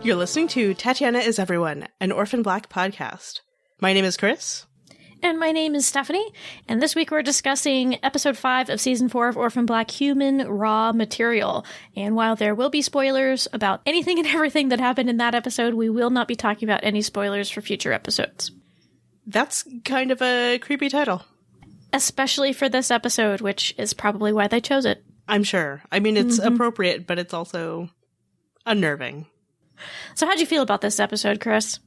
You're listening to Tatiana is Everyone, an Orphan Black podcast. My name is Kris. And my name is Stephanie, and this week we're discussing episode 5 of season 4 of Orphan Black, Human Raw Material. And while there will be spoilers about anything and everything that happened in that episode, we will not be talking about any spoilers for future episodes. That's kind of a creepy title. Especially for this episode, which is probably why they chose it. I'm sure. I mean, it's appropriate, but it's also unnerving. So how'd you feel about this episode, Kris?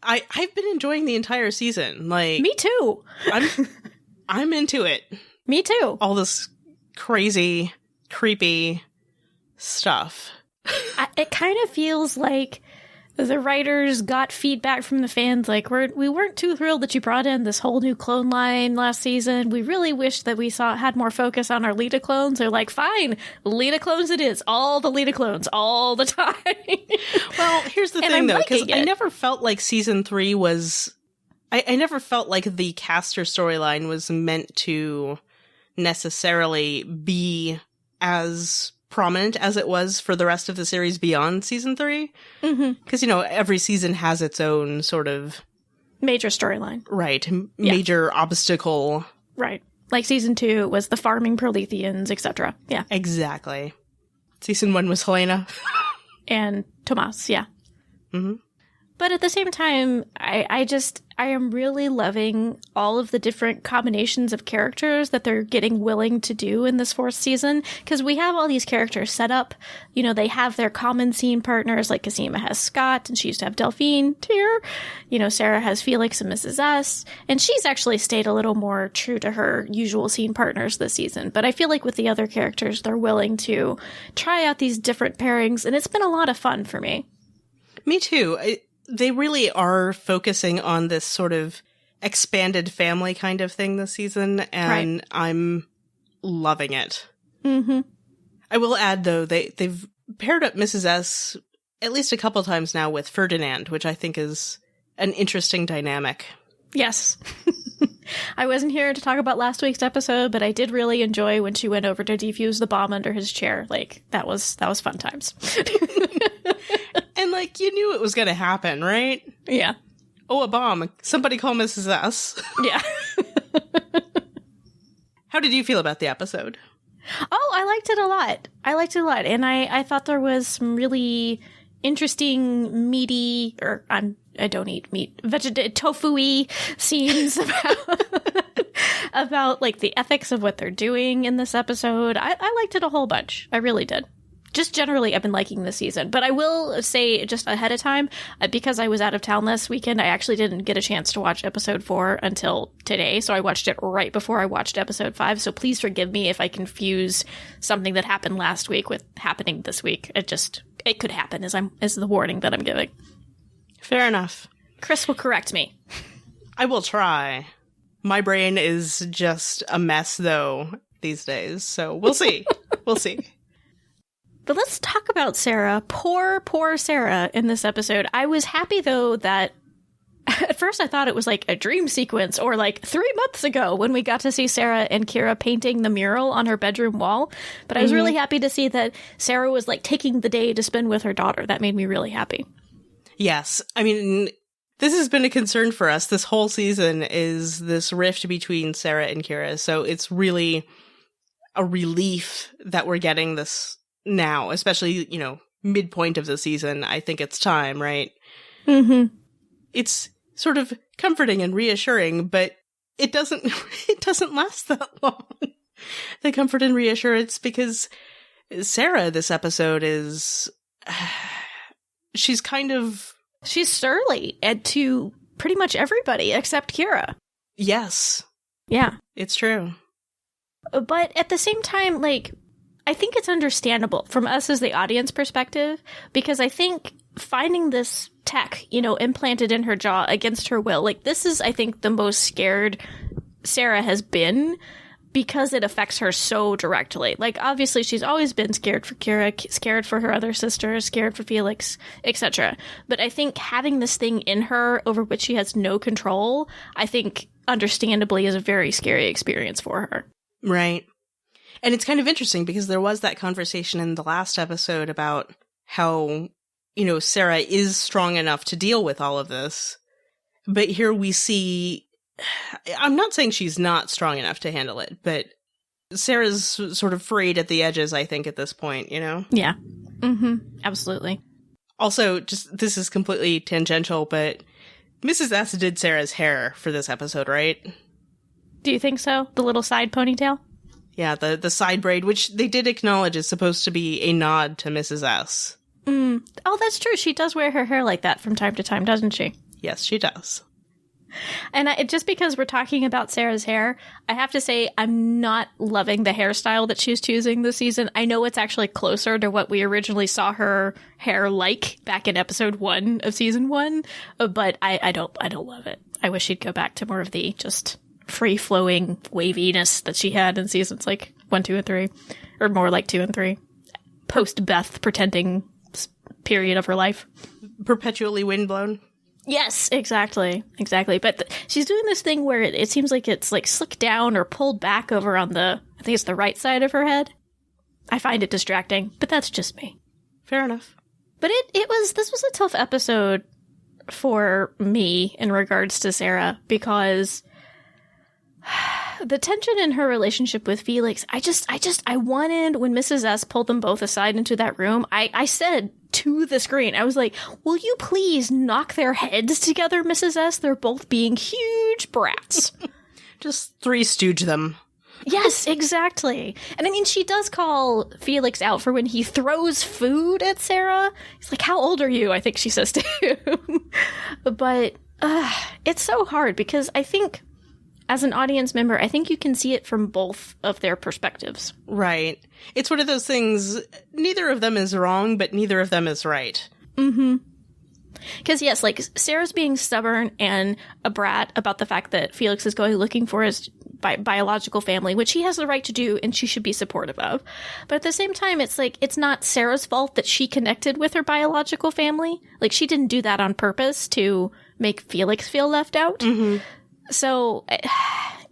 I've been enjoying the entire season. Like, me too. I'm into it. Me too. All this crazy, creepy stuff. It kind of feels like the writers got feedback from the fans, like, we weren't too thrilled that you brought in this whole new clone line last season. We really wish that we had more focus on our Lita clones. They're like, fine, Lita clones it is. All the Lita clones, all the time. Well, here's the thing, though, because I never felt like season 3 was... I never felt like the caster storyline was meant to necessarily be as prominent as it was for the rest of the series beyond season 3. Because, you know, every season has its own sort of... major storyline. Right. Major obstacle. Right. Like season 2 was the farming Proletheans, etc. Yeah. Exactly. Season 1 was Helena. And Tomas, yeah. Mm-hmm. But at the same time, I am really loving all of the different combinations of characters that they're getting willing to do in this 4th season. Because we have all these characters set up. You know, they have their common scene partners, like Cosima has Scott, and she used to have Delphine, Tyr. You know, Sarah has Felix and Mrs. S. And she's actually stayed a little more true to her usual scene partners this season. But I feel like with the other characters, they're willing to try out these different pairings. And it's been a lot of fun for me. Me too. They really are focusing on this sort of expanded family kind of thing this season, and right. I'm loving it. Mm-hmm. I will add, though, they've paired up Mrs. S at least a couple times now with Ferdinand, which I think is an interesting dynamic. Yes. I wasn't here to talk about last week's episode, but I did really enjoy when she went over to defuse the bomb under his chair. Like, that was fun times. And, like, you knew it was going to happen, right? Yeah. Oh, a bomb. Somebody call Mrs. S. Yeah. How did you feel about the episode? Oh, I liked it a lot. And I thought there was some really interesting meaty, or I don't eat meat, tofu-y scenes about like the ethics of what they're doing in this episode. I liked it a whole bunch. I really did. Just generally, I've been liking this season. But I will say just ahead of time, because I was out of town last weekend, I actually didn't get a chance to watch episode 4 until today. So I watched it right before I watched episode 5. So please forgive me if I confuse something that happened last week with happening this week. It could happen is the warning that I'm giving. Fair enough. Kris will correct me. I will try. My brain is just a mess, though, these days. So we'll see. We'll see. But let's talk about Sarah. Poor Sarah in this episode. I was happy, though, that at first I thought it was like a dream sequence, or like 3 months ago when we got to see Sarah and Kira painting the mural on her bedroom wall. But I was really happy to see that Sarah was like taking the day to spend with her daughter. That made me really happy. Yes. I mean, this has been a concern for us this whole season, is this rift between Sarah and Kira. So it's really a relief that we're getting this now, especially, you know, midpoint of the season. I think it's time, right? Mm-hmm. It's sort of comforting and reassuring, but it doesn't last that long. The comfort and reassurance, because Sarah this episode is she's surly and to pretty much everybody except Kira. Yes. Yeah. It's true. But at the same time, like, I think it's understandable from us as the audience perspective, because I think finding this tech, you know, implanted in her jaw against her will, like, this is, I think, the most scared Sarah has been, because it affects her so directly. Like, obviously, she's always been scared for Kira, scared for her other sisters, scared for Felix, etc. But I think having this thing in her over which she has no control, I think, understandably, is a very scary experience for her. Right. And it's kind of interesting because there was that conversation in the last episode about how Sarah is strong enough to deal with all of this. But here we see, I'm not saying she's not strong enough to handle it, but Sarah's sort of frayed at the edges, I think, at this point, Yeah. Absolutely. Also, this is completely tangential, but Mrs. S did Sarah's hair for this episode, right? Do you think so? The little side ponytail? Yeah, the side braid, which they did acknowledge is supposed to be a nod to Mrs. S. Oh, that's true. She does wear her hair like that from time to time, doesn't she? Yes, she does. And just because we're talking about Sarah's hair, I have to say I'm not loving the hairstyle that she's choosing this season. I know it's actually closer to what we originally saw her hair like back in episode 1 of season 1, but I don't love it. I wish she'd go back to more of the just free-flowing waviness that she had in seasons like 1, 2, and 3, or more like 2 and 3. Post-Beth pretending period of her life. Perpetually windblown. Yes, exactly. But she's doing this thing where it seems like it's like slicked down or pulled back over on I think it's the right side of her head. I find it distracting, but that's just me. Fair enough. But this was a tough episode for me in regards to Sarah, because the tension in her relationship with Felix, I wanted, when Mrs. S pulled them both aside into that room, I said to the screen, I was like, will you please knock their heads together, Mrs. S? They're both being huge brats. Just Three Stooge them. Yes, exactly. And I mean, she does call Felix out for when he throws food at Sarah. He's like, how old are you? I think she says to him. But it's so hard because I think, as an audience member, I think you can see it from both of their perspectives. Right. It's one of those things, neither of them is wrong, but neither of them is right. Mm-hmm. Because, yes, like, Sarah's being stubborn and a brat about the fact that Felix is going looking for his biological family, which he has the right to do and she should be supportive of. But at the same time, it's like, it's not Sarah's fault that she connected with her biological family. Like, she didn't do that on purpose to make Felix feel left out. Mm-hmm. So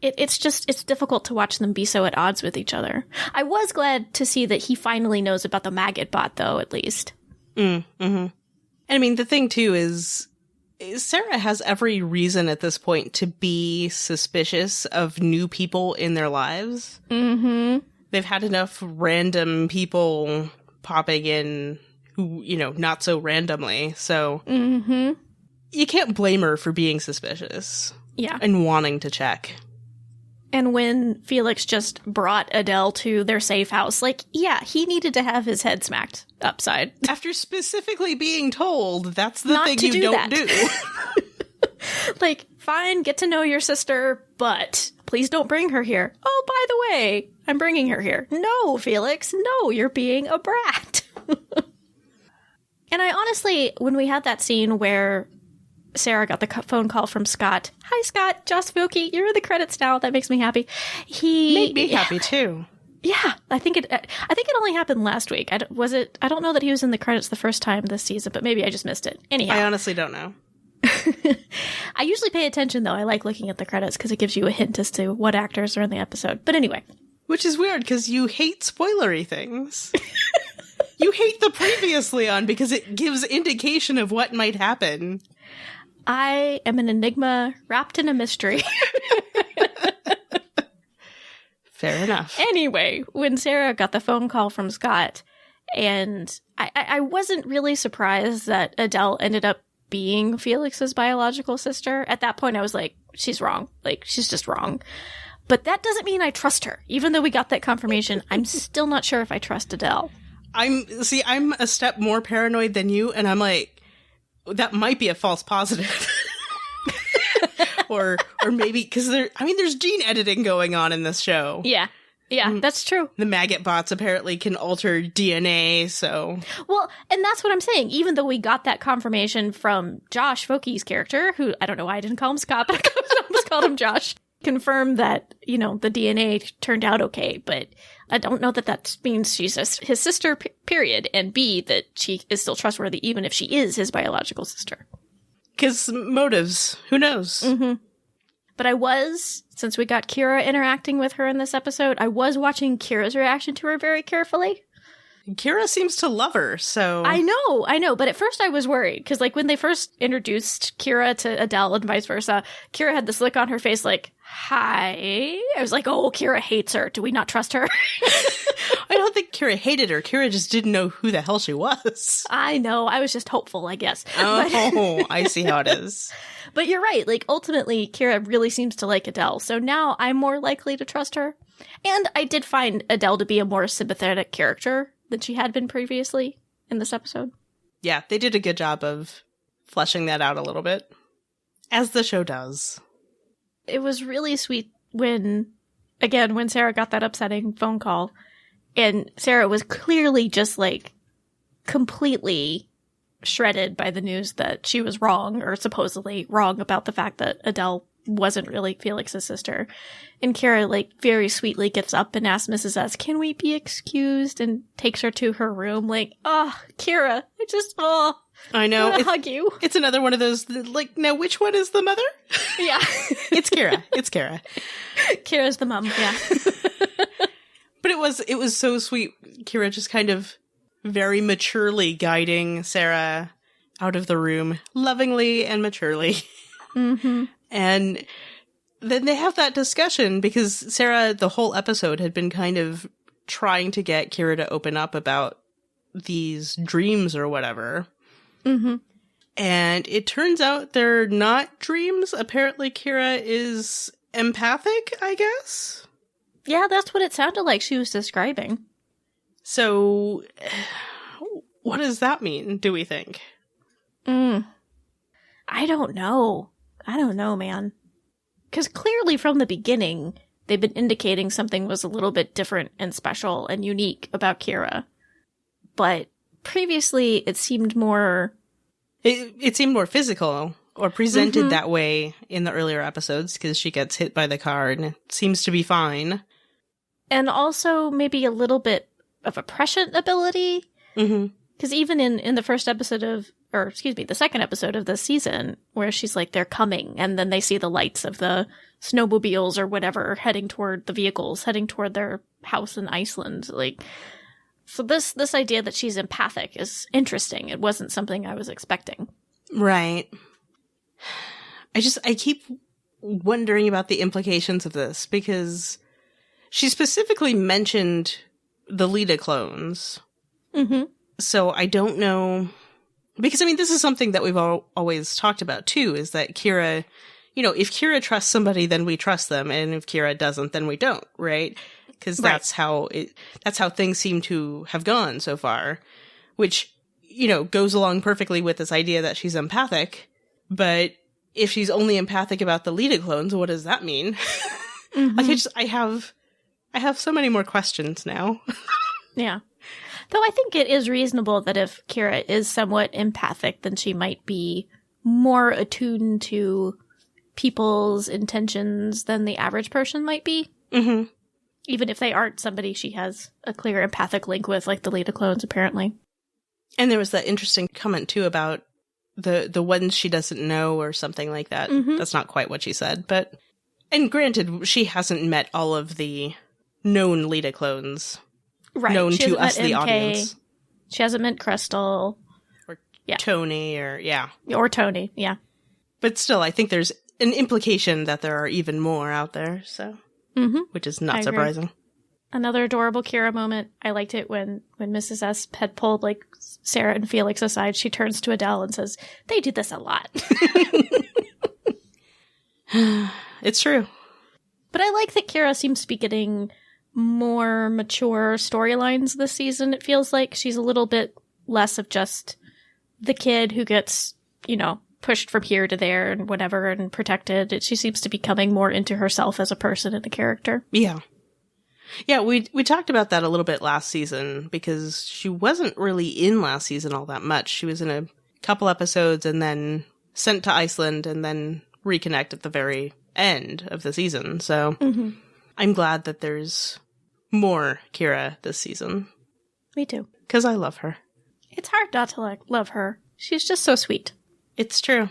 it's difficult to watch them be so at odds with each other. I was glad to see that he finally knows about the maggot bot, though, at least. Mm-hmm. And I mean, the thing, too, is Sarah has every reason at this point to be suspicious of new people in their lives. Mm-hmm. They've had enough random people popping in who, not so randomly. So you can't blame her for being suspicious. Yeah. And wanting to check. And when Felix just brought Adele to their safe house, like, yeah, he needed to have his head smacked upside. After specifically being told that's the Not thing to you do don't that. do. Like, fine, get to know your sister, but please don't bring her here. Oh, by the way, I'm bringing her here. No, Felix, no, you're being a brat. And I honestly, when we had that scene where Sarah got the phone call from Scott. Hi, Scott. Joss Wilkie. You're in the credits now. That makes me happy. He made me happy too. Yeah, I think it only happened last week. I don't know that he was in the credits the first time this season, but maybe I just missed it. Anyhow, I honestly don't know. I usually pay attention though. I like looking at the credits because it gives you a hint as to what actors are in the episode. But anyway, which is weird because you hate spoilery things. You hate the previously on because it gives indication of what might happen. I am an enigma wrapped in a mystery. Fair enough. Anyway, when Sarah got the phone call from Scott, and I wasn't really surprised that Adele ended up being Felix's biological sister. At that point, I was like, she's wrong. Like, she's just wrong. But that doesn't mean I trust her. Even though we got that confirmation, I'm still not sure if I trust Adele. I'm a step more paranoid than you, and I'm like, that might be a false positive. or maybe, because there's gene editing going on in this show. Yeah, that's true. The maggot bots apparently can alter DNA, so. Well, and that's what I'm saying. Even though we got that confirmation from Josh Vokey's character, who, I don't know why I didn't call him Scott, but I almost called him Josh, confirmed that, the DNA turned out okay, but I don't know that means she's his sister, period, and B, that she is still trustworthy even if she is his biological sister. Because motives, who knows? Mm-hmm. But since we got Kira interacting with her in this episode, I was watching Kira's reaction to her very carefully. Kira seems to love her, so... I know. But at first I was worried, because, like, when they first introduced Kira to Adele and vice versa, Kira had this look on her face like, hi. I was like, oh, Kira hates her. Do we not trust her? I don't think Kira hated her. Kira just didn't know who the hell she was. I know. I was just hopeful, I guess. Oh, I see how it is. But you're right. Like, ultimately, Kira really seems to like Adele, so now I'm more likely to trust her. And I did find Adele to be a more sympathetic character than she had been previously in this episode. Yeah, they did a good job of fleshing that out a little bit, as the show does. It was really sweet when Sarah got that upsetting phone call, and Sarah was clearly just, like, completely shredded by the news that she was wrong, or supposedly wrong, about the fact that Adele wasn't really Felix's sister. And Kira, like, very sweetly gets up and asks Mrs. S, can we be excused? And takes her to her room. Like, oh, Kira, I know. I want to hug you. It's another one of those, like, now which one is the mother? Yeah. It's Kira. It's Kira. Kira's the mom, yeah. But it was so sweet. Kira just kind of very maturely guiding Sarah out of the room, lovingly and maturely. Mm-hmm. And then they have that discussion because Sarah, the whole episode, had been kind of trying to get Kira to open up about these dreams or whatever. Mm-hmm. And it turns out they're not dreams. Apparently Kira is empathic, I guess. Yeah, that's what it sounded like she was describing. So, what does that mean, do we think? I don't know, man. Because clearly from the beginning, they've been indicating something was a little bit different and special and unique about Kira. But previously, it seemed more... It seemed more physical, or presented that way in the earlier episodes, because she gets hit by the car and it seems to be fine. And also maybe a little bit of a prescient ability. Because even in the first episode of... or, excuse me, the second episode of this season, where she's like, they're coming, and then they see the lights of the snowmobiles or whatever heading toward the vehicles, heading toward their house in Iceland. Like, so this idea that she's empathic is interesting. It wasn't something I was expecting. Right. I keep wondering about the implications of this, because she specifically mentioned the Lita clones. Mm-hmm. So I don't know... Because, I mean, this is something that we've always talked about, too, is that Kira, you know, if Kira trusts somebody, then we trust them, and if Kira doesn't, then we don't, right? Because that's how things seem to have gone so far, which, you know, goes along perfectly with this idea that she's empathic, but if she's only empathic about the Lita clones, what does that mean? Like, I have so many more questions now. Yeah. Though I think it is reasonable that if Kira is somewhat empathic, then she might be more attuned to people's intentions than the average person might be. Mm-hmm. Even if they aren't somebody she has a clear empathic link with, like the Lita clones, apparently. And there was that interesting comment, too, about the ones she doesn't know or something like that. That's not quite what she said, but... And granted, she hasn't met all of the known Lita clones. Right. Known to us, the audience. She hasn't met Krystal. Or Tony, or, Or Tony, yeah. But still, I think there's an implication that there are even more out there, so... Which is not surprising. Another adorable Kira moment. I liked it when Mrs. S had pulled, like, Sarah and Felix aside. She turns to Adele and says, they do this a lot. It's true. But I like that Kira seems to be getting... more mature storylines this season. It feels like she's a little bit less of just the kid who gets, you know, pushed from here to there and whatever and protected. She seems to be coming more into herself as a person and a character. Yeah. Yeah, we talked about that a little bit last season because she wasn't really in last season all that much. She was in a couple episodes and then sent to Iceland and then reconnect at the very end of the season. So I'm glad that there's more Kira this season. Me too. Because I love her. It's hard not to love her. She's just so sweet. It's true.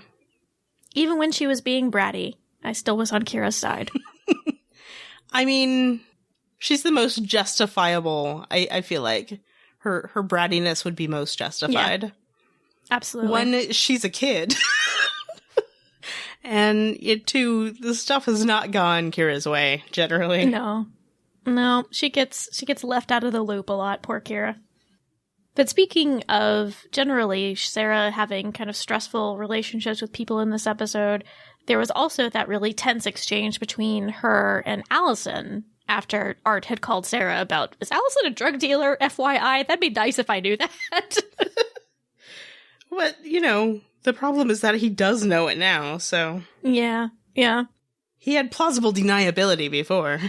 Even when she was being bratty, I still was on Kira's side. I mean, she's the most justifiable, I feel like, her brattiness would be most justified. Yeah. Absolutely. One, she's a kid. And two, the stuff has not gone Kira's way, generally. No, she gets left out of the loop a lot, poor Kira. But speaking of, generally, Sarah having kind of stressful relationships with people in this episode, there was also that really tense exchange between her and Allison after Art had called Sarah about, is Allison a drug dealer, FYI? That'd be nice if I knew that. But, the problem is that he does know it now, so... Yeah. He had plausible deniability before.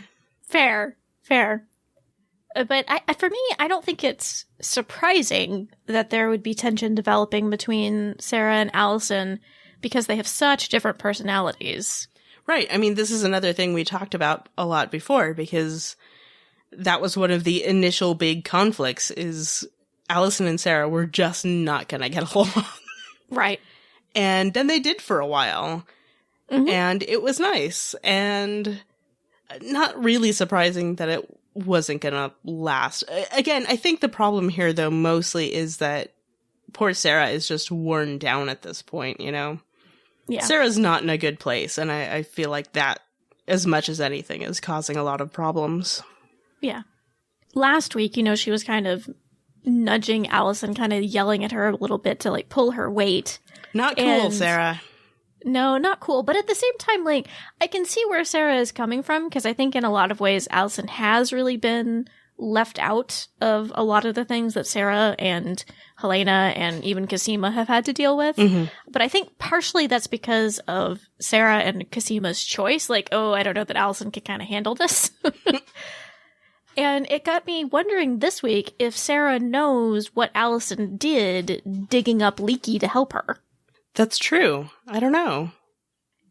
Fair. But for me, I don't think it's surprising that there would be tension developing between Sarah and Allison because they have such different personalities. Right. I mean, this is another thing we talked about a lot before because that was one of the initial big conflicts is Allison and Sarah were just not going to get along. Right. And then they did for a while. Mm-hmm. And it was nice. And not really surprising that it wasn't going to last. Again, I think the problem here, though, mostly is that poor Sarah is just worn down at this point, Yeah. Sarah's not in a good place. And I feel like that, as much as anything, is causing a lot of problems. Yeah. Last week, she was kind of nudging Allison, kind of yelling at her a little bit to, pull her weight. Not cool, Sarah. No, not cool. But at the same time, I can see where Sarah is coming from, because I think in a lot of ways, Allison has really been left out of a lot of the things that Sarah and Helena and even Cosima have had to deal with. Mm-hmm. But I think partially that's because of Sarah and Cosima's choice. I don't know that Allison could kind of handle this. And it got me wondering this week if Sarah knows what Allison did digging up Leaky to help her. That's true. I don't know.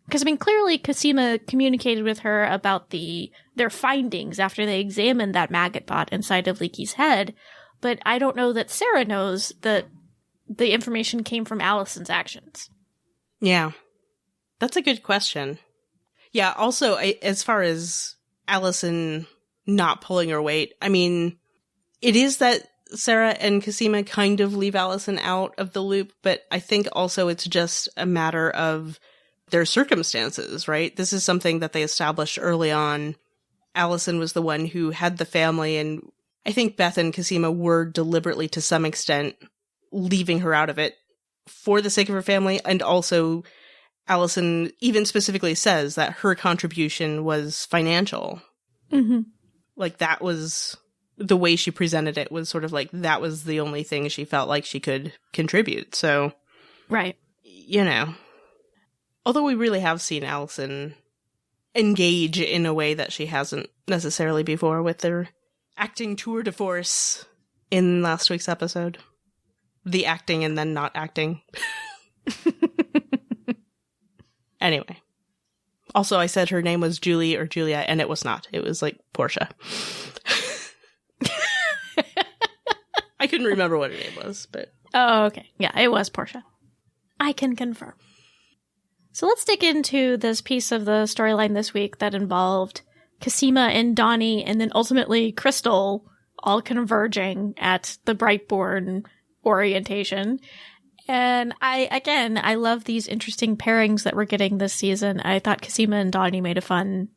Because, clearly Cosima communicated with her about their findings after they examined that maggot bot inside of Leaky's head, but I don't know that Sarah knows that the information came from Allison's actions. Yeah. That's a good question. Yeah, also, as far as Allison not pulling her weight, it is that Sarah and Cosima kind of leave Allison out of the loop, but I think also it's just a matter of their circumstances, right? This is something that they established early on. Allison was the one who had the family, and I think Beth and Cosima were deliberately, to some extent, leaving her out of it for the sake of her family, and also Allison even specifically says that her contribution was financial. Mm-hmm. That was the way she presented it, was sort of that was the only thing she felt like she could contribute. So, right. Although we really have seen Allison engage in a way that she hasn't necessarily before with their acting tour de force in last week's episode. The acting and then not acting. Anyway. Also, I said her name was Julie or Julia, and it was not. It was Portia. I couldn't remember what her name was, but... Oh, okay. Yeah, it was Portia. I can confirm. So let's dig into this piece of the storyline this week that involved Cosima and Donnie, and then ultimately Krystal all converging at the Brightborn orientation. And I love these interesting pairings that we're getting this season. I thought Cosima and Donnie made a fun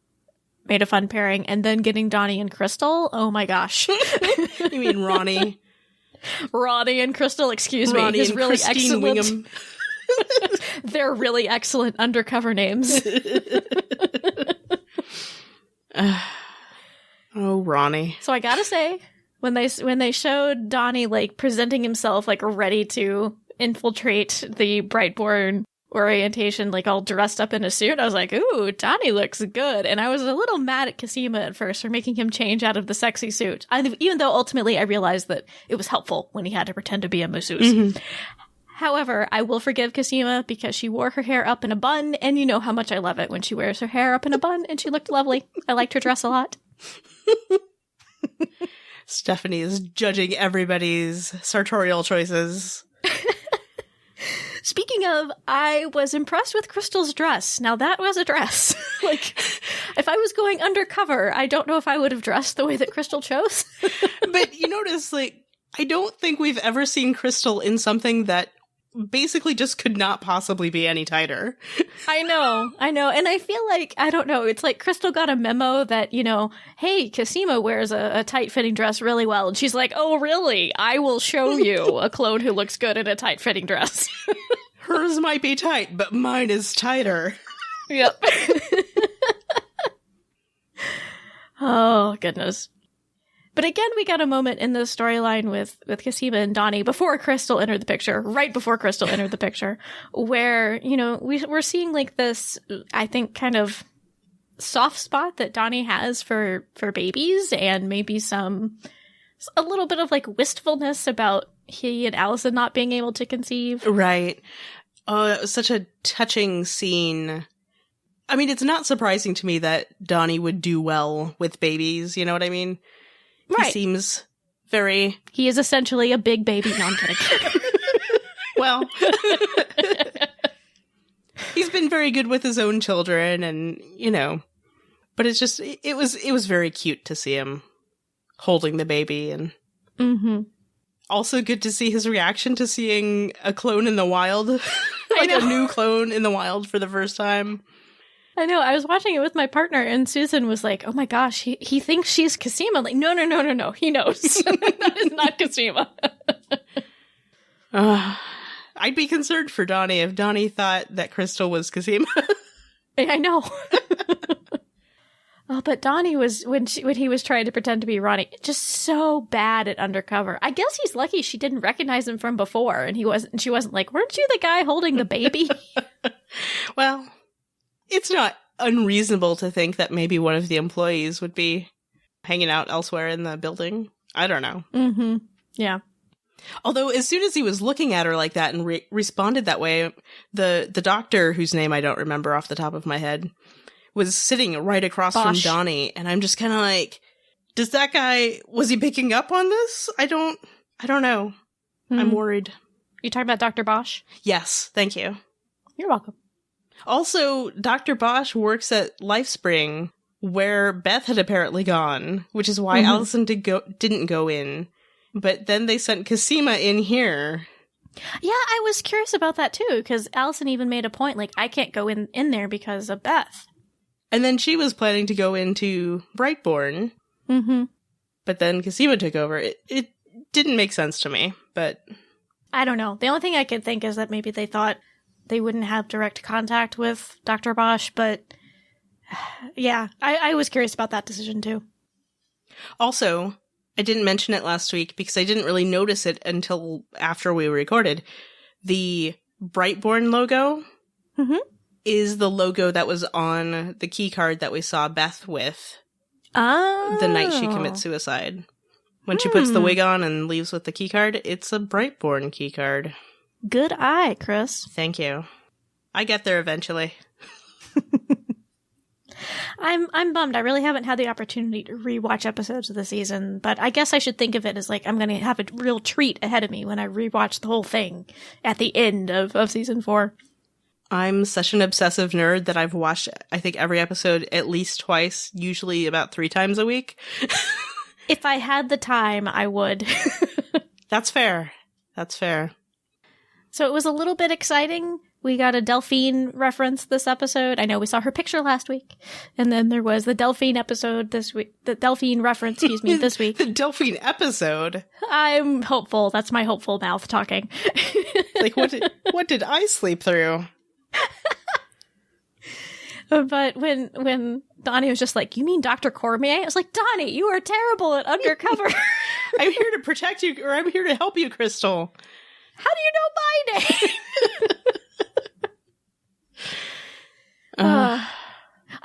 pairing, and then getting Donnie and Krystal. Oh my gosh. You mean Ronnie? Ronnie and Krystal, excuse Ronnie me, is and really Christine excellent. Wingham. They're really excellent undercover names. Oh, Ronnie. So I gotta say, when they showed Donnie presenting himself ready to infiltrate the Brightborn orientation, all dressed up in a suit, I was like, ooh, Donnie looks good. And I was a little mad at Cosima at first for making him change out of the sexy suit. Even though ultimately I realized that it was helpful when he had to pretend to be a masseuse. Mm-hmm. However, I will forgive Cosima because she wore her hair up in a bun, and you know how much I love it when she wears her hair up in a bun, and she looked lovely. I liked her dress a lot. Stephanie is judging everybody's sartorial choices. Speaking of, I was impressed with Krystal's dress. Now that was a dress. If I was going undercover, I don't know if I would have dressed the way that Krystal chose. But you notice, I don't think we've ever seen Krystal in something that basically just could not possibly be any tighter. I know. And I feel like, I don't know, it's like Krystal got a memo that, hey, Cosima wears a tight-fitting dress really well. And she's like, oh, really? I will show you a clone who looks good in a tight-fitting dress. Hers might be tight, but mine is tighter. Yep. Oh, goodness. But again, we got a moment in the storyline with Cosima and Donnie before Krystal entered the picture, right before Krystal entered the picture, where, we're seeing like this, I think, kind of soft spot that Donnie has for babies, and maybe a little bit of like wistfulness about he and Allison not being able to conceive. Right. Oh, it was such a touching scene. I mean, it's not surprising to me that Donnie would do well with babies, you know what I mean? Right. He seems very... He is essentially a big baby. No, I'm kidding. Well, he's been very good with his own children, and, but it's just, it was very cute to see him holding the baby, and also good to see his reaction to seeing a clone in the wild, like a new clone in the wild for the first time. I know. I was watching it with my partner, and Susan was like, oh my gosh, he thinks she's Cosima. Like, no. He knows. That is not Cosima. I'd be concerned for Donnie if Donnie thought that Krystal was Cosima. I know. Oh, but Donnie was, when he was trying to pretend to be Ronnie, just so bad at undercover. I guess he's lucky she didn't recognize him from before, and she wasn't like, weren't you the guy holding the baby? Well... It's not unreasonable to think that maybe one of the employees would be hanging out elsewhere in the building. I don't know. Mm-hmm. Yeah. Although, as soon as he was looking at her like that and responded that way, the doctor, whose name I don't remember off the top of my head, was sitting right across from Donnie, and I'm just kind of like, was he picking up on this? I don't know. I'm worried. You talking about Dr. Bosch? Yes, thank you. You're welcome. Also, Dr. Bosch works at LifeSpring, where Beth had apparently gone, which is why Allison didn't go in. But then they sent Cosima in here. Yeah, I was curious about that too, because Allison even made a point, like, I can't go in there because of Beth. And then she was planning to go into Brightborn. Mm-hmm. But then Cosima took over. It didn't make sense to me, but... I don't know. The only thing I could think is that maybe they thought they wouldn't have direct contact with Dr. Bosch, but yeah, I was curious about that decision too. Also, I didn't mention it last week because I didn't really notice it until after we recorded. The Brightborn logo is the logo that was on the key card that we saw Beth with the night she commits suicide. When she puts the wig on and leaves with the key card, it's a Brightborn key card. Good eye, Chris. Thank you. I get there eventually. I'm bummed. I really haven't had the opportunity to rewatch episodes of the season, but I guess I should think of it as like I'm going to have a real treat ahead of me when I rewatch the whole thing at the end of season 4. I'm such an obsessive nerd that I've watched, I think, every episode at least twice, usually about 3 times a week. If I had the time, I would. That's fair. That's fair. So it was a little bit exciting. We got a Delphine reference this episode. I know we saw her picture last week. And then there was the Delphine episode this week. The Delphine reference, this week. The Delphine episode? I'm hopeful. That's my hopeful mouth talking. Like, what did I sleep through? But when Donnie was just like, you mean Dr. Cormier? I was like, Donnie, you are terrible at undercover. I'm here to protect you, or I'm here to help you, Krystal. How do you know my name?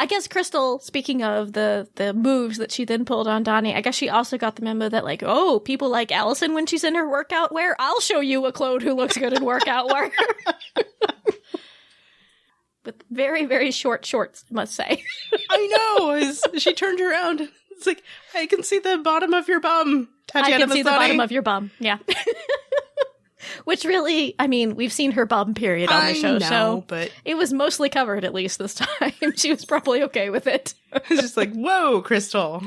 I guess Krystal, speaking of the moves that she then pulled on Donnie, I guess she also got the memo that like, oh, people like Allison when she's in her workout wear, I'll show you a clone who looks good in workout wear. With very, very short shorts, I must say. I know. She turned around. It's like, I can see the bottom of your bum. Tatiana I can see Maslany. the bottom of your bum. Yeah. Which really, I mean, we've seen her bum period on the show, so but it was mostly covered at least this time. She was probably okay with it. It's just like, whoa, Krystal.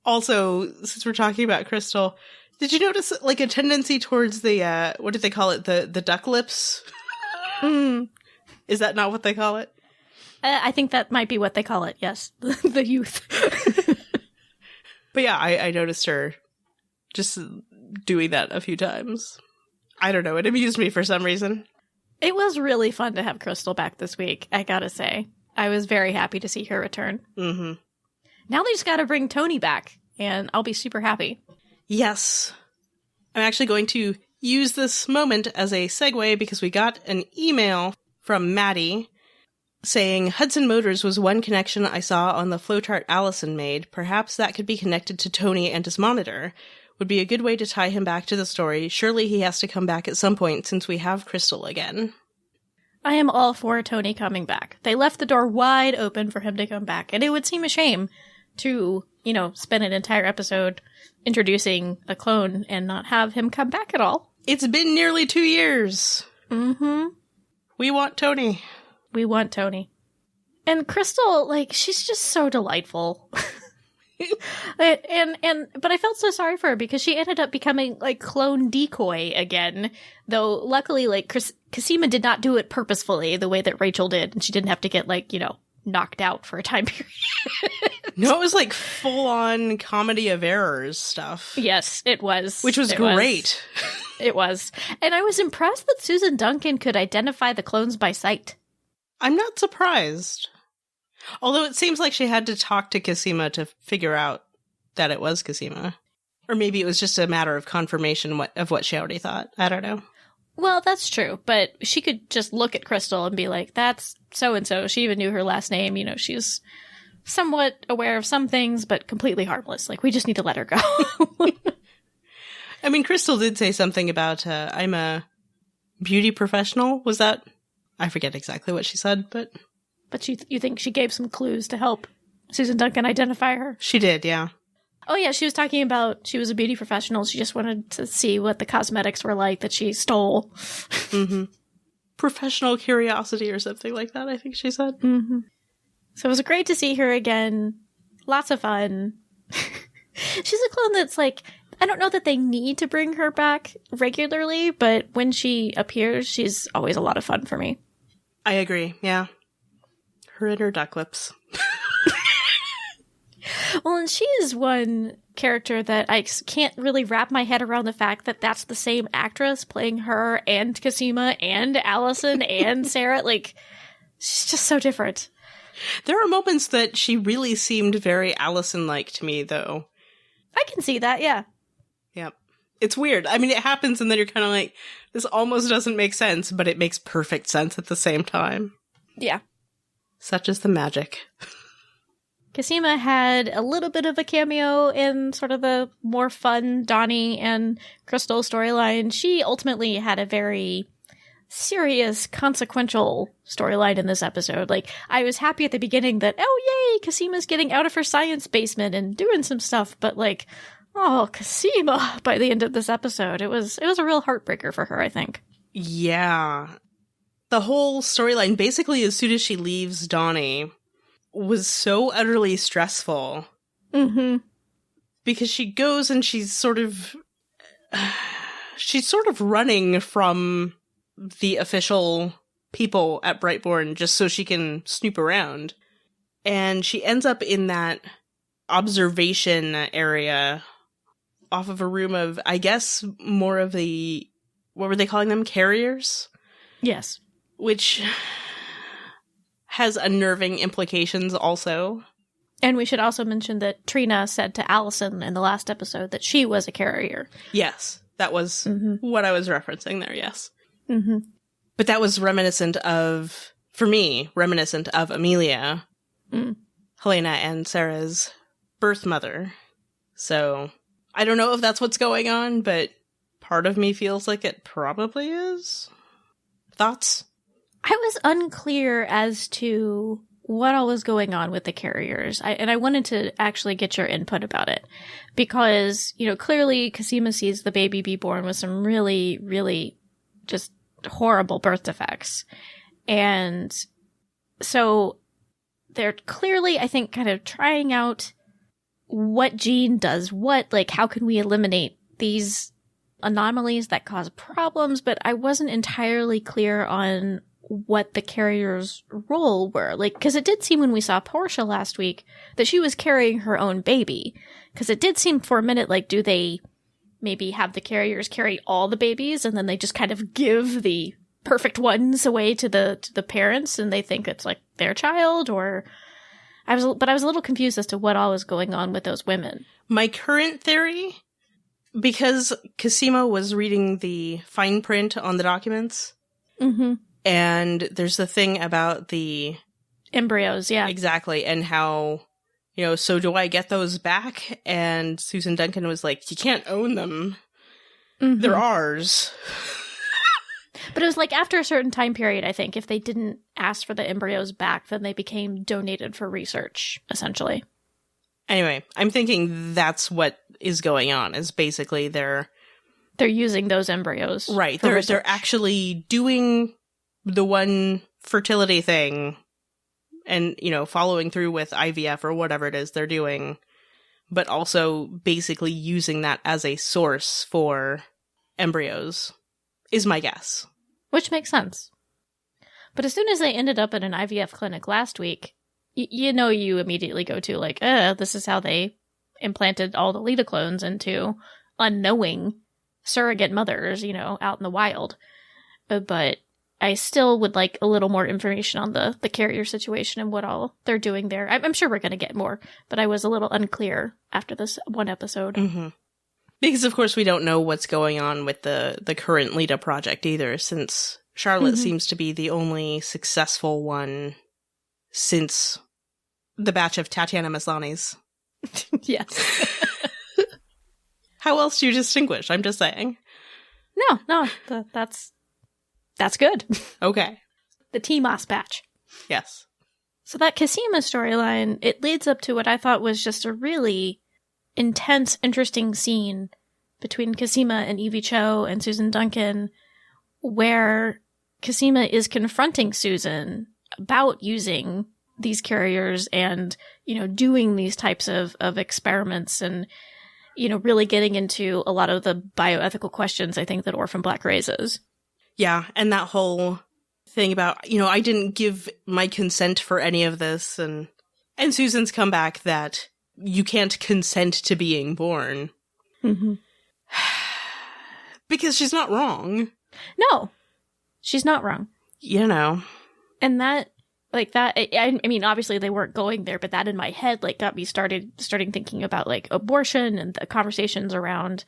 Also, since we're talking about Krystal, did you notice like a tendency towards the, what did they call it? The duck lips? Is that not what they call it? I think that might be what they call it, yes. The youth. But yeah, I noticed her just doing that a few times. I don't know, it amused me for some reason. It was really fun to have Krystal back this week, I gotta say. I was very happy to see her return. Mm-hmm. Now they just gotta bring Tony back, and I'll be super happy. Yes. I'm actually going to use this moment as a segue because we got an email from Maddie saying, Hudson Motors was one connection I saw on the flowchart Allison made. Perhaps that could be connected to Tony and his monitor. Would be a good way to tie him back to the story. Surely he has to come back at some point since we have Krystal again. I am all for Tony coming back. They left the door wide open for him to come back, and it would seem a shame to, spend an entire episode introducing a clone and not have him come back at all. It's been nearly 2 years. Mm-hmm. We want Tony. We want Tony. And Krystal, she's just so delightful. But I felt so sorry for her because she ended up becoming clone decoy again. Though luckily Cosima did not do it purposefully the way that Rachel did, and she didn't have to get knocked out for a time period. No, it was full on comedy of errors stuff. Yes, it was. Which was great. It was. And I was impressed that Susan Duncan could identify the clones by sight. I'm not surprised. Although it seems like she had to talk to Cosima to figure out that it was Cosima. Or maybe it was just a matter of confirmation of what she already thought. I don't know. Well, that's true. But she could just look at Krystal and be like, that's so-and-so. She even knew her last name. She's somewhat aware of some things, but completely harmless. We just need to let her go. I mean, Krystal did say something about, I'm a beauty professional. Was that? I forget exactly what she said, but... But you think she gave some clues to help Susan Duncan identify her? She did, yeah. Oh, yeah, she was talking about she was a beauty professional. She just wanted to see what the cosmetics were like that she stole. Mm-hmm. Professional curiosity or something like that, I think she said. Mm-hmm. So it was great to see her again. Lots of fun. She's a clone that's I don't know that they need to bring her back regularly, but when she appears, she's always a lot of fun for me. I agree, yeah. Her and her duck lips. Well, and she is one character that I can't really wrap my head around the fact that that's the same actress playing her and Cosima and Allison and Sarah. She's just so different. There are moments that she really seemed very Allison-like to me, though. I can see that, yeah. Yep. It's weird. I mean, it happens and then you're kind of this almost doesn't make sense, but it makes perfect sense at the same time. Yeah. Such is the magic. Cosima had a little bit of a cameo in sort of the more fun Donnie and Krystal storyline. She ultimately had a very serious, consequential storyline in this episode. I was happy at the beginning that, oh yay, Cosima's getting out of her science basement and doing some stuff, but oh, Cosima by the end of this episode. It was a real heartbreaker for her, I think. Yeah. The whole storyline, basically as soon as she leaves Donnie, was so utterly stressful. Mm-hmm. Because she goes and she's sort of running from the official people at Brightborn just so she can snoop around. And she ends up in that observation area off of a room of, I guess, more of the, what were they calling them? Carriers? Yes. Which has unnerving implications also. And we should also mention that Trina said to Allison in the last episode that she was a carrier. Yes, that was what I was referencing there, yes. Mm-hmm. But that was reminiscent of Amelia, Helena and Sarah's birth mother. So, I don't know if that's what's going on, but part of me feels like it probably is. Thoughts? I was unclear as to what all was going on with the carriers. I wanted to actually get your input about it. Because, clearly Cosima sees the baby be born with some really, really just horrible birth defects. And so they're clearly, I think, kind of trying out what gene does what, like how can we eliminate these anomalies that cause problems, but I wasn't entirely clear on what the carrier's role were. Like, because it did seem when we saw Portia last week that she was carrying her own baby. Because it did seem for a minute like, do they maybe have the carriers carry all the babies and then they just kind of give the perfect ones away to the parents and they think it's like their child? Or I was a little confused as to what all was going on with those women. My current theory, because Cosima was reading the fine print on the documents, and there's the thing about the embryos, yeah. Exactly, and how, so do I get those back? And Susan Duncan was like, you can't own them. They're ours. But it was like after a certain time period, I think, if they didn't ask for the embryos back, then they became donated for research, essentially. Anyway, I'm thinking that's what is going on, is basically they're using those embryos. Right. They're actually doing the one fertility thing and, following through with IVF or whatever it is they're doing, but also basically using that as a source for embryos, is my guess. Which makes sense. But as soon as they ended up at an IVF clinic last week, you immediately go to like, this is how they implanted all the Lita clones into unknowing surrogate mothers, out in the wild. But I still would like a little more information on the carrier situation and what all they're doing there. I'm sure we're going to get more, but I was a little unclear after this one episode. Mm-hmm. Because, of course, we don't know what's going on with the current Lita project either, since Charlotte seems to be the only successful one since the batch of Tatiana Maslany's. Yes. How else do you distinguish? I'm just saying. No, that's good. Okay. The T-Moss batch. Yes. So that Cosima storyline, it leads up to what I thought was just a really intense, interesting scene between Cosima and Evie Cho and Susan Duncan, where Cosima is confronting Susan about using these carriers and, doing these types of experiments and, really getting into a lot of the bioethical questions I think that Orphan Black raises. Yeah, and that whole thing about, I didn't give my consent for any of this, and Susan's comeback that you can't consent to being born. Mm-hmm. Because she's not wrong. No, she's not wrong. And that, like that, I mean, obviously they weren't going there, but that in my head, like, got me starting thinking about, like, abortion and the conversations around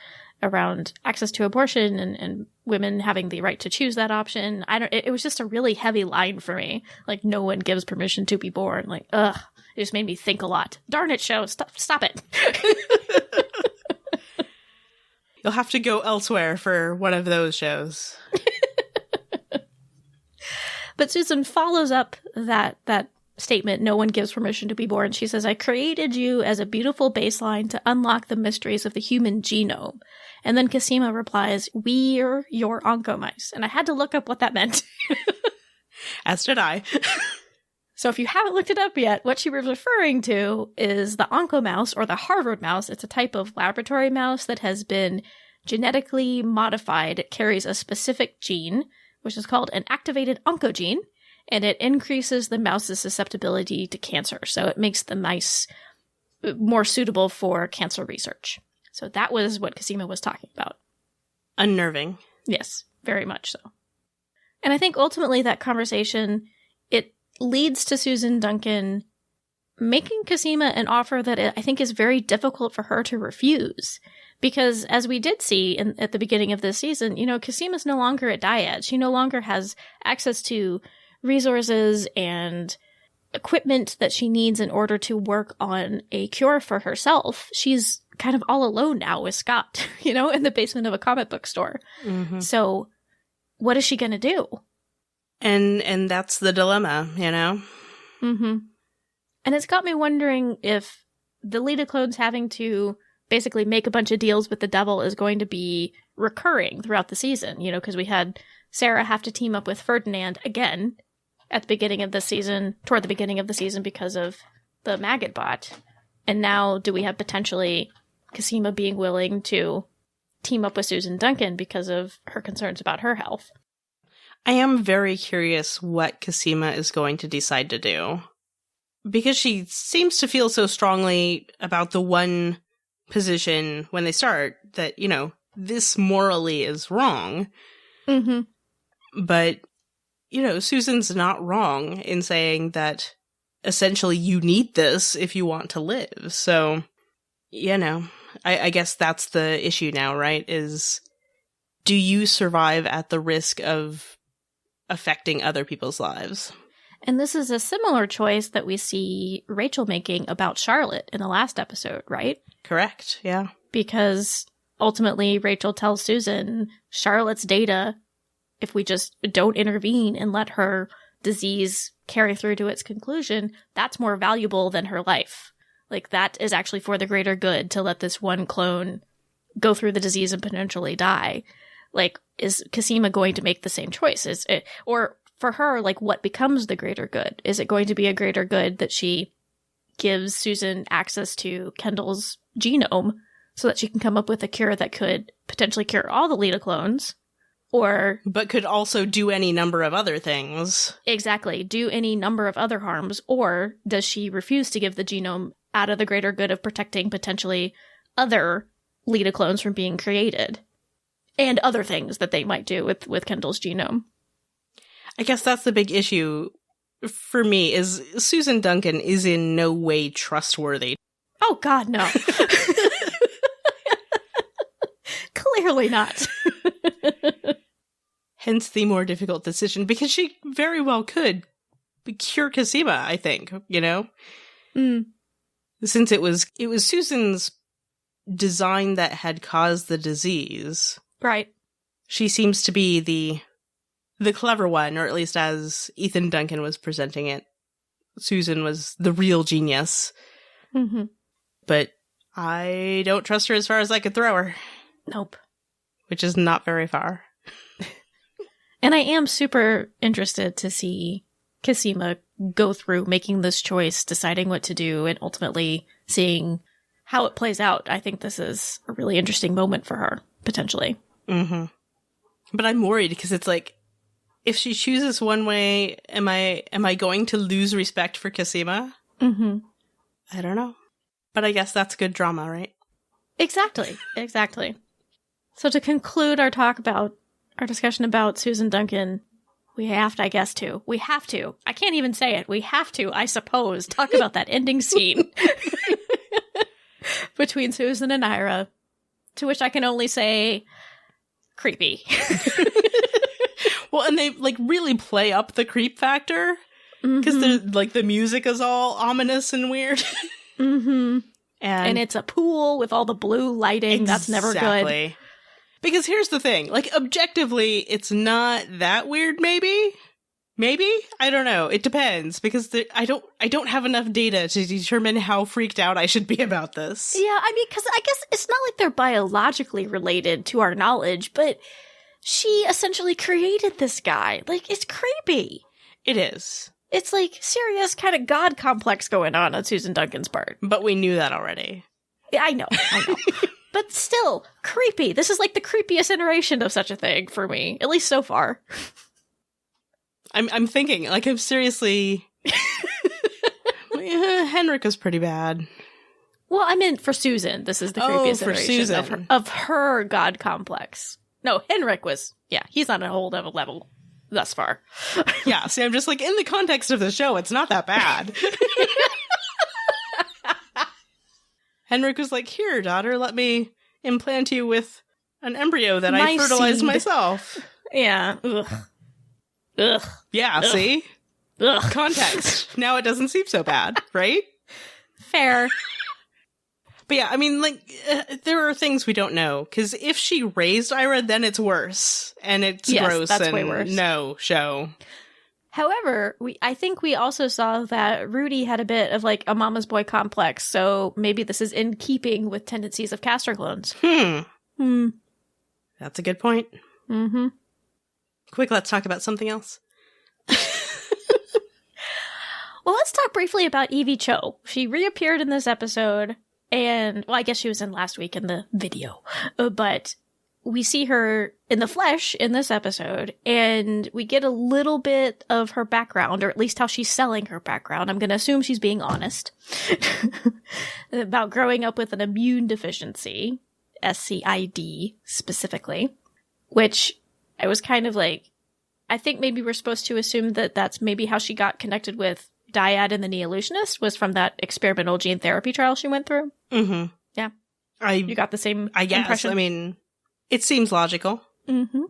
access to abortion and women having the right to choose that option. It was just a really heavy line for me. Like, no one gives permission to be born. Like, ugh. It just made me think a lot. Darn it, show. Stop it. You'll have to go elsewhere for one of those shows. But Susan follows up that statement, no one gives permission to be born. She says, I created you as a beautiful baseline to unlock the mysteries of the human genome. And then Cosima replies, we're your oncomice. And I had to look up what that meant. As did I. So if you haven't looked it up yet, what she was referring to is the oncomouse or the Harvard mouse. It's a type of laboratory mouse that has been genetically modified. It carries a specific gene, which is called an activated oncogene, and it increases the mouse's susceptibility to cancer. So it makes the mice more suitable for cancer research. So that was what Cosima was talking about. Unnerving. Yes, very much so. And I think ultimately that conversation, it leads to Susan Duncan making Cosima an offer that I think is very difficult for her to refuse. Because as we did see at the beginning of this season, Cosima's no longer at Dyad. She no longer has access to resources and equipment that she needs in order to work on a cure for herself. She's kind of all alone now with Scott, in the basement of a comic book store. Mm-hmm. So what is she going to do? And that's the dilemma, Mm-hmm. And it's got me wondering if the Lita clones having to basically make a bunch of deals with the devil is going to be recurring throughout the season, because we had Sarah have to team up with Ferdinand again at the beginning of the season, toward the beginning of the season because of the maggot bot. And now do we have potentially Cosima being willing to team up with Susan Duncan because of her concerns about her health? I am very curious what Cosima is going to decide to do. Because she seems to feel so strongly about the one position when they start that, you know, this morally is wrong. Mm-hmm. But, you know, Susan's not wrong in saying that essentially you need this if you want to live. So, you know, I guess that's the issue now, right? Is, do you survive at the risk of affecting other people's lives? And this is a similar choice that we see Rachel making about Charlotte in the last episode, right? Correct, yeah. Because ultimately Rachel tells Susan, Charlotte's data, if we just don't intervene and let her disease carry through to its conclusion, that's more valuable than her life. Like, that is actually for the greater good to let this one clone go through the disease and potentially die. Like, is Cosima going to make the same choice? Or for her, like, what becomes the greater good? Is it going to be a greater good that she gives Susan access to Kendall's genome so that she can come up with a cure that could potentially cure all the Leda clones? Or... But could also do any number of other things. Exactly. Do any number of other harms. Or does she refuse to give the genome out of the greater good of protecting potentially other Leda clones from being created? And other things that they might do with Kendall's genome. I guess that's the big issue for me, is Susan Duncan is in no way trustworthy. Oh, God, no. Clearly not. Hence the more difficult decision, because she very well could cure Cosima, I think, you know? Mm. Since it was Susan's design that had caused the disease. Right. She seems to be the clever one, or at least as Ethan Duncan was presenting it. Susan was the real genius. Mm-hmm. But I don't trust her as far as I could throw her. Nope. Which is not very far. And I am super interested to see Cosima go through making this choice, deciding what to do, and ultimately seeing how it plays out. I think this is a really interesting moment for her, potentially. Mm-hmm. But I'm worried because it's like, if she chooses one way, am I going to lose respect for Cosima? Mm-hmm. I don't know. But I guess that's good drama, right? Exactly. Exactly. So to conclude our discussion about Susan Duncan, we have to, I can't even say it. We have to, I suppose, talk about that ending scene between Susan and Ira, to which I can only say, creepy. Well, and they, like, really play up the creep factor, because the music is all ominous and weird. Mm-hmm. And it's a pool with all the blue lighting. Exactly. That's never good. Because here's the thing, like, objectively, it's not that weird, maybe? Maybe? I don't know. It depends, because I don't have enough data to determine how freaked out I should be about this. Yeah, I mean, because I guess it's not like they're biologically related to our knowledge, but she essentially created this guy. Like, it's creepy. It is. It's like serious kind of god complex going on Susan Duncan's part. But we knew that already. Yeah, I know. But still, creepy. This is like the creepiest iteration of such a thing for me, at least so far. I'm thinking, like, I'm seriously... Henrik was pretty bad. Well, I meant for Susan. This is the creepiest iteration of her god complex. No, Henrik was... Yeah, he's on a whole other level thus far. Yeah, see, I'm just like, in the context of the show, it's not that bad. Henrik was like, here, daughter, let me implant you with an embryo that I fertilized myself. Yeah. Ugh. Ugh. Yeah, Ugh. See? Ugh. Context. Now it doesn't seem so bad, right? Fair. But yeah, I mean, like, there are things we don't know. Because if she raised Ira, then it's worse. And it's gross. That's and way worse. No show. However, I think we also saw that Rudy had a bit of, like, a mama's boy complex, so maybe this is in keeping with tendencies of Castor clones. That's a good point. Well, let's talk briefly about Evie Cho. She reappeared in this episode, and, well, I guess she was in last week in the video, but we see her in the flesh in this episode, and we get a little bit of her background, or at least how she's selling her background. I'm going to assume she's being honest about growing up with an immune deficiency, SCID specifically, which I was kind of like, I think maybe we're supposed to assume that that's maybe how she got connected with Dyad and the Neo-Lutionist, was from that experimental gene therapy trial she went through. Mm-hmm. Yeah. You got the same I guess. impression? I mean, it seems logical. Mm-hmm.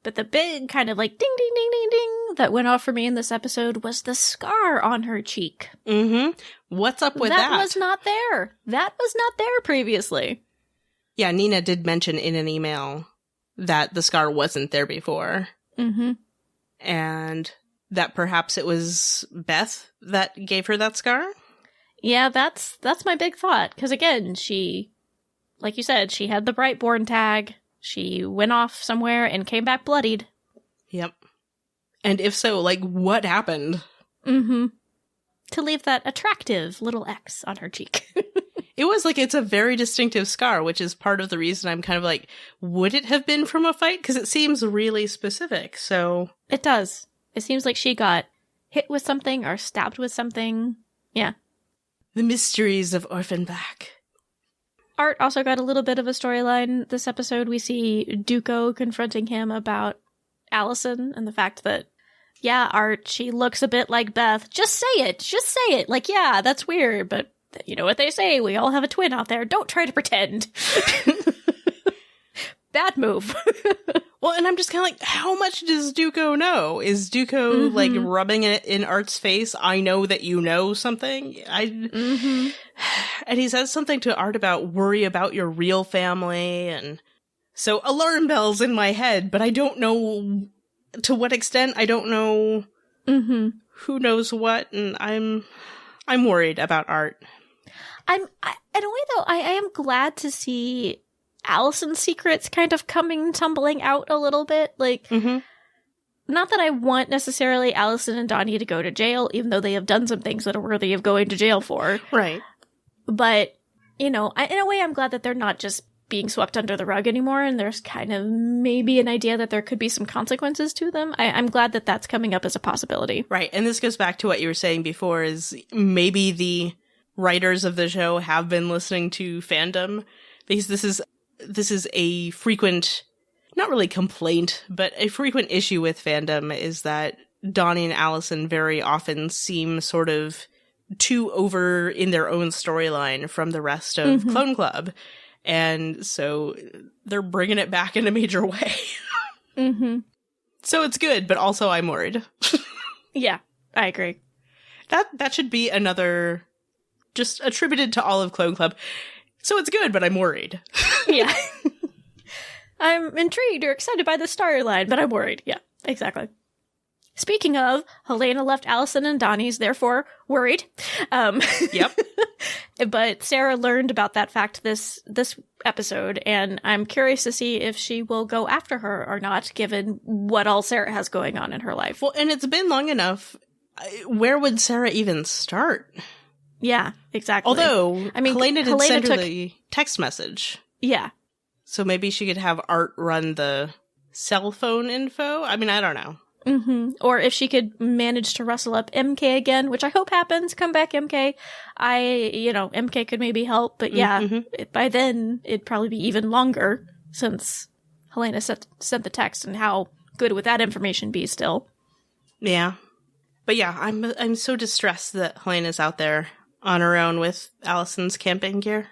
But the big kind of like ding, ding, ding, ding, ding that went off for me in this episode was the scar on her cheek. Mm-hmm. What's up with that? That was not there. That was not there previously. Yeah, Nina did mention in an email that the scar wasn't there before. Mm-hmm. And that perhaps it was Beth that gave her that scar? Yeah, that's my big thought. Because again, she, like you said, she had the Brightborn tag. She went off somewhere and came back bloodied. Yep. And if so, like, what happened? Mm-hmm. To leave that attractive little X on her cheek. It was like, it's a very distinctive scar, which is part of the reason I'm kind of like, would it have been from a fight? Because it seems really specific, so... It does. It seems like she got hit with something or stabbed with something. Yeah. The mysteries of Orphan Black. Art also got a little bit of a storyline this episode. We see Dooku confronting him about Allison and the fact that, yeah, Art, she looks a bit like Beth. Just say it. Just say it. Like, yeah, that's weird, but you know what they say. We all have a twin out there. Don't try to pretend. Bad move. Well, and I'm just kind of like, how much does Dooku know? Is Dooku, like, rubbing it in Art's face? I know that you know something. And he says something to Art about worry about your real family, and so alarm bells in my head, but I don't know to what extent. I don't know who knows what, and I'm worried about Art. In a way, though, I am glad to see Allison's secrets kind of tumbling out a little bit. Like, not that I want necessarily Allison and Donnie to go to jail, even though they have done some things that are worthy of going to jail for. Right. But, you know, in a way, I'm glad that they're not just being swept under the rug anymore, and there's kind of maybe an idea that there could be some consequences to them. I'm glad that that's coming up as a possibility. Right. And this goes back to what you were saying before, is maybe the writers of the show have been listening to fandom, because this is a frequent, not really complaint, but a frequent issue with fandom is that Donnie and Allison very often seem sort of too over in their own storyline from the rest of Clone Club. And so they're bringing it back in a major way. So it's good, but also I'm worried. Yeah, I agree. That should be another, just attributed to all of Clone Club. So it's good, but I'm worried. Yeah. I'm intrigued or excited by the storyline, but I'm worried. Yeah, exactly. Speaking of, Helena left Allison and Donnie's, therefore worried. Yep. But Sarah learned about that fact this episode, and I'm curious to see if she will go after her or not, given what all Sarah has going on in her life. Well, and it's been long enough. Where would Sarah even start? Yeah, exactly. Although, I mean, Helena did send her took the text message. Yeah. So maybe she could have Art run the cell phone info? I mean, I don't know. Or if she could manage to rustle up MK again, which I hope happens. Come back, MK. MK could maybe help, but yeah, by then it'd probably be even longer since Helena sent the text, and how good would that information be still? Yeah. But yeah, I'm so distressed that Helena's out there on her own with Allison's camping gear.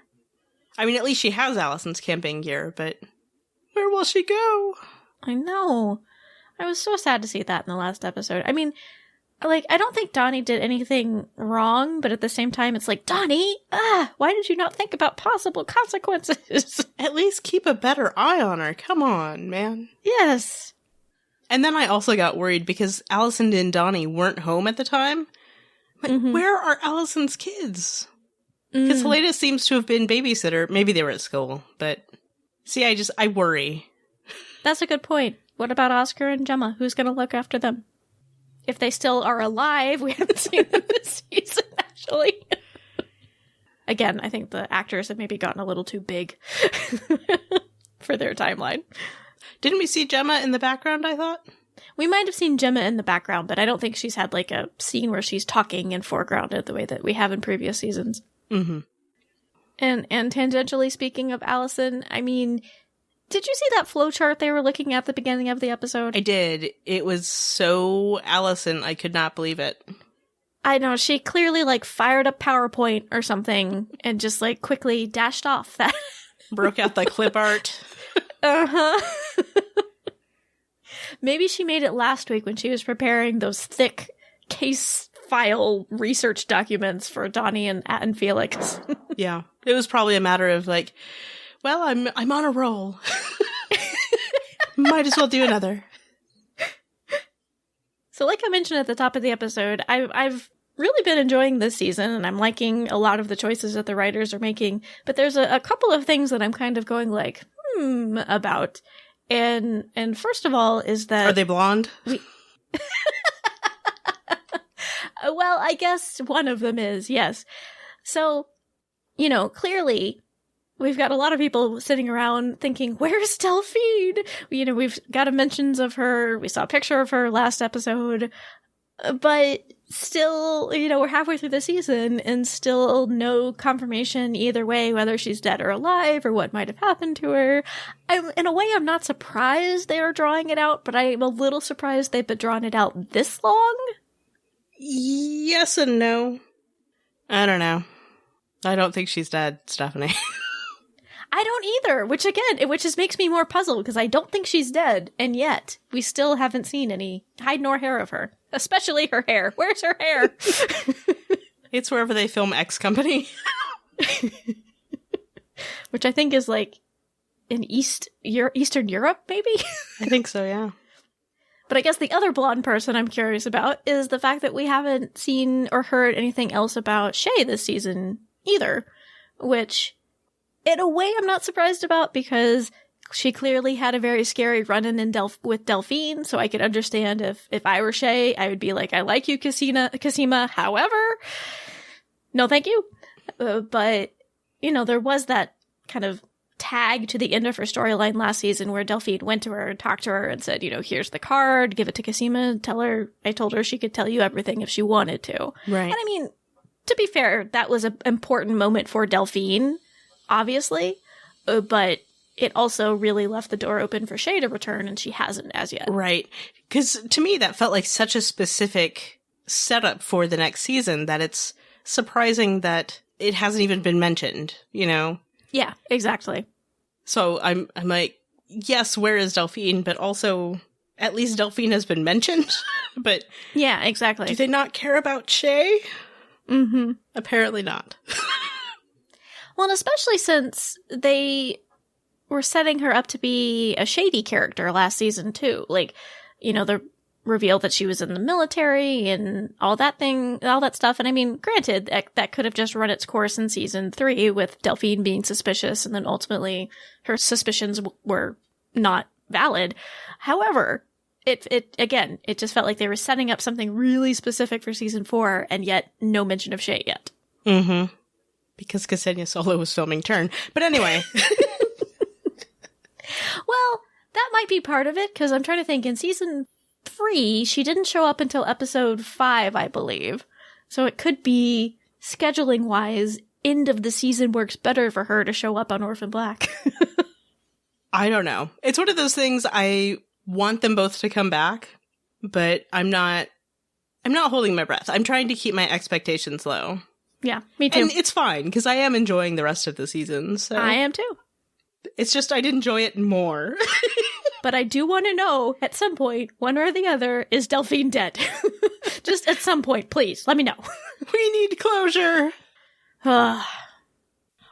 I mean, at least she has Allison's camping gear, but where will she go? I know. I was so sad to see that in the last episode. I mean, like, I don't think Donnie did anything wrong, but at the same time, it's like, Donnie, why did you not think about possible consequences? At least keep a better eye on her. Come on, man. Yes. And then I also got worried because Allison and Donnie weren't home at the time. But where are Allison's kids? Because Helena seems to have been babysitter. Maybe they were at school, but see, I worry. That's a good point. What about Oscar and Gemma? Who's going to look after them? if they still are alive. We haven't seen them this season, actually. Again, I think the actors have maybe gotten a little too big for their timeline. Didn't we see Gemma in the background, I thought? We might have seen Gemma in the background, but I don't think she's had like a scene where she's talking and foregrounded the way that we have in previous seasons. Mm-hmm. And tangentially speaking of Allison, I mean, did you see that flowchart they were looking at the beginning of the episode? I did. It was so Allison, I could not believe it. I know, she clearly like fired up PowerPoint or something and just like quickly dashed off that. Broke out the clip art. Uh-huh. Maybe she made it last week when she was preparing those thick case file research documents for Donnie and Felix. Yeah. It was probably a matter of like, well, I'm on a roll. Might as well do another. So like I mentioned at the top of the episode, I've really been enjoying this season, and I'm liking a lot of the choices that the writers are making, but there's a couple of things that I'm kind of going like, about. And first of all is that... Are they blonde? Well, I guess one of them is, yes. So, you know, clearly we've got a lot of people sitting around thinking, where's Delphine? You know, we've got a mentions of her. We saw a picture of her last episode. But still, you know, we're halfway through the season and still no confirmation either way, whether she's dead or alive or what might have happened to her. In a way, I'm not surprised they are drawing it out, but I'm a little surprised they've been drawing it out this long. Yes and no. I don't know. I don't think she's dead, Stephanie. I don't either, which just makes me more puzzled because I don't think she's dead, and yet we still haven't seen any hide nor hair of her, especially her hair. Where's her hair? It's wherever they film X Company. Which I think is like in Eastern Europe, maybe? I think so, yeah. But I guess the other blonde person I'm curious about is the fact that we haven't seen or heard anything else about Shay this season either, which... in a way, I'm not surprised about because she clearly had a very scary run-in with Delphine, so I could understand if I were Shay, I would be like, I like you, Cosima, however, no thank you. But, you know, there was that kind of tag to the end of her storyline last season where Delphine went to her and talked to her and said, you know, here's the card, give it to Cosima, I told her she could tell you everything if she wanted to. Right. And I mean, to be fair, that was an important moment for Delphine, obviously, but it also really left the door open for Shay to return, and she hasn't as yet. Right. Because to me, that felt like such a specific setup for the next season that it's surprising that it hasn't even been mentioned, you know? Yeah, exactly. So I'm like, yes, where is Delphine? But also, at least Delphine has been mentioned. But yeah, exactly. Do they not care about Shay? Mm-hmm. Apparently not. Well, and especially since they were setting her up to be a shady character last season, too. Like, you know, the reveal that she was in the military and all that stuff. And I mean, granted, that could have just run its course in season 3 with Delphine being suspicious, and then ultimately her suspicions were not valid. However, it just felt like they were setting up something really specific for season 4, and yet no mention of Shay yet. Mm-hmm. Because Ksenia Solo was filming Turn. But anyway. Well, that might be part of it, because I'm trying to think. In season 3, she didn't show up until episode 5, I believe. So it could be, scheduling-wise, end of the season works better for her to show up on Orphan Black. I don't know. It's one of those things I want them both to come back, but I'm not holding my breath. I'm trying to keep my expectations low. Yeah, me too. And it's fine, because I am enjoying the rest of the season. So. I am too. It's just I'd enjoy it more. But I do want to know, at some point, one or the other, is Delphine dead? Just at some point, please, let me know. We need closure.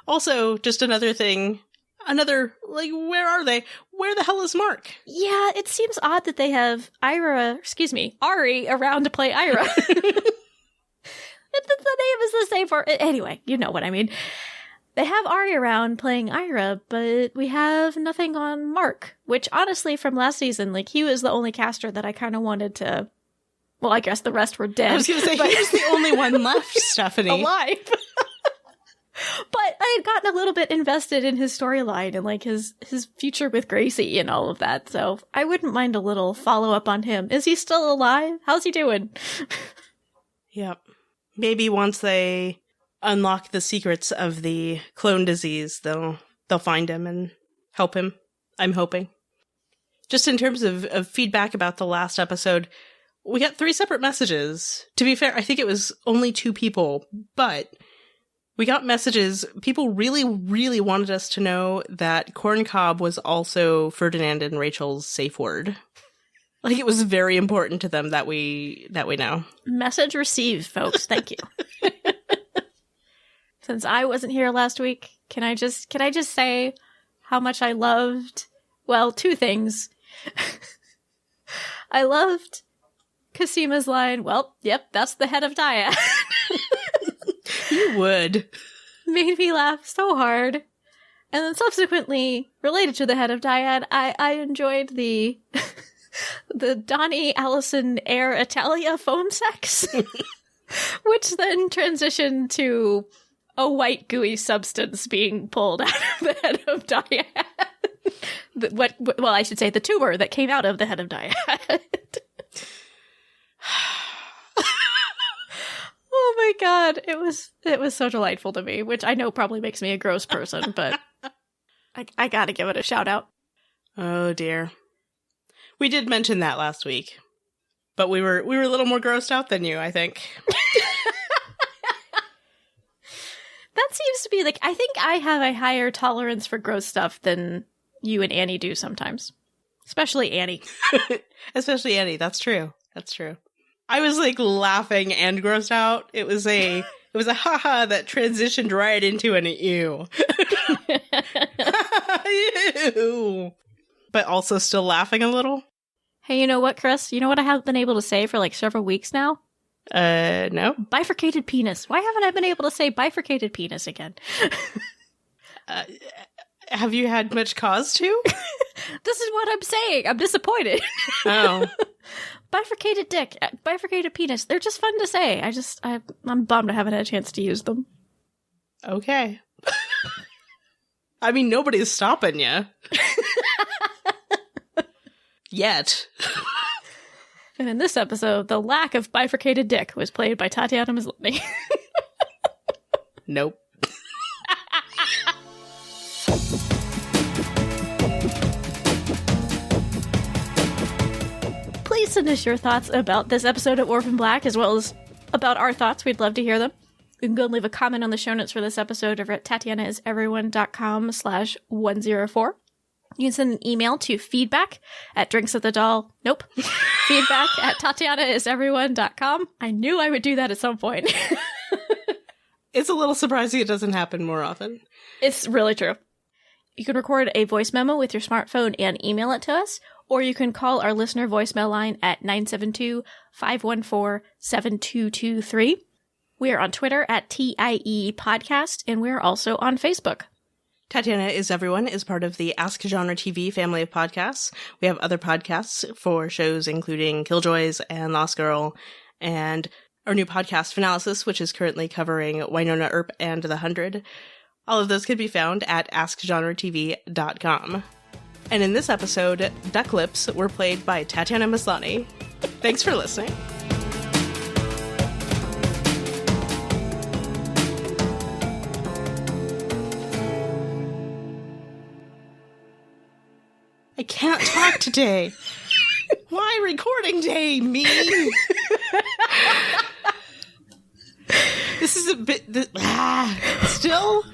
Also, just another thing. Where are they? Where the hell is Mark? Yeah, it seems odd that they have Ari around to play Ira. The name is the same for... Anyway, you know what I mean. They have Ari around playing Ira, but we have nothing on Mark, which honestly, from last season, like, he was the only caster that I kind of wanted to Well, I guess the rest were dead. I was going to say, he was the only one left, Stephanie. Alive. But I had gotten a little bit invested in his storyline and like his future with Gracie and all of that. So I wouldn't mind a little follow-up on him. Is he still alive? How's he doing? Yep. Maybe once they unlock the secrets of the clone disease, they'll find him and help him. I'm hoping. Just in terms of feedback about the last episode, we got 3 separate messages. To be fair, I think it was only 2 people, but we got messages. People really, really wanted us to know that corncob was also Ferdinand and Rachel's safe word. Like, it was very important to them that we know. Message received, folks. Thank you. Since I wasn't here last week, can I just say how much I loved, well, 2 things. I loved Cosima's line, well, yep, that's the head of Dyad. You would. Made me laugh so hard. And then subsequently, related to the head of Dyad, I enjoyed the Donnie, Allison, Air Italia phone sex, which then transitioned to a white gooey substance being pulled out of the head of Dyad. Well, I should say the tumor that came out of the head of Dyad. Oh my god, it was so delightful to me, which I know probably makes me a gross person, but I gotta give it a shout out. Oh dear. We did mention that last week, but we were a little more grossed out than you, I think. That seems to be like, I think I have a higher tolerance for gross stuff than you and Annie do sometimes. Especially Annie. Especially Annie, that's true. That's true. I was like laughing and grossed out. It was a haha that transitioned right into an ew. Ew. But also still laughing a little. Hey, you know what, Kris? You know what I haven't been able to say for like several weeks now? No. Bifurcated penis. Why haven't I been able to say bifurcated penis again? Have you had much cause to? This is what I'm saying. I'm disappointed. Oh. Bifurcated dick, bifurcated penis. They're just fun to say. I'm bummed I haven't had a chance to use them. Okay. I mean, nobody's stopping you. Yet. And in this episode, the lack of bifurcated dick was played by Tatiana Maslany. Nope. Please send us your thoughts about this episode of Orphan Black, as well as about our thoughts. We'd love to hear them. You can go and leave a comment on the show notes for this episode over at TatianaIsEveryone.com/104. You can send an email to feedback@drinksatthedoll. Nope. feedback@TatianaIsEveryone.com. I knew I would do that at some point. It's a little surprising it doesn't happen more often. It's really true. You can record a voice memo with your smartphone and email it to us, or you can call our listener voicemail line at 972-514-7223. We are on Twitter at TIE Podcast, and we're also on Facebook. Tatiana Is Everyone is part of the Ask Genre TV family of podcasts. We have other podcasts for shows including Killjoys and Lost Girl, and our new podcast, Finalysis, which is currently covering Winona Earp and The 100. All of those can be found at AskGenreTV.com. And in this episode, Duck Lips were played by Tatiana Maslany. Thanks for listening. I can't talk today. Why recording day, me? This is a bit... Still...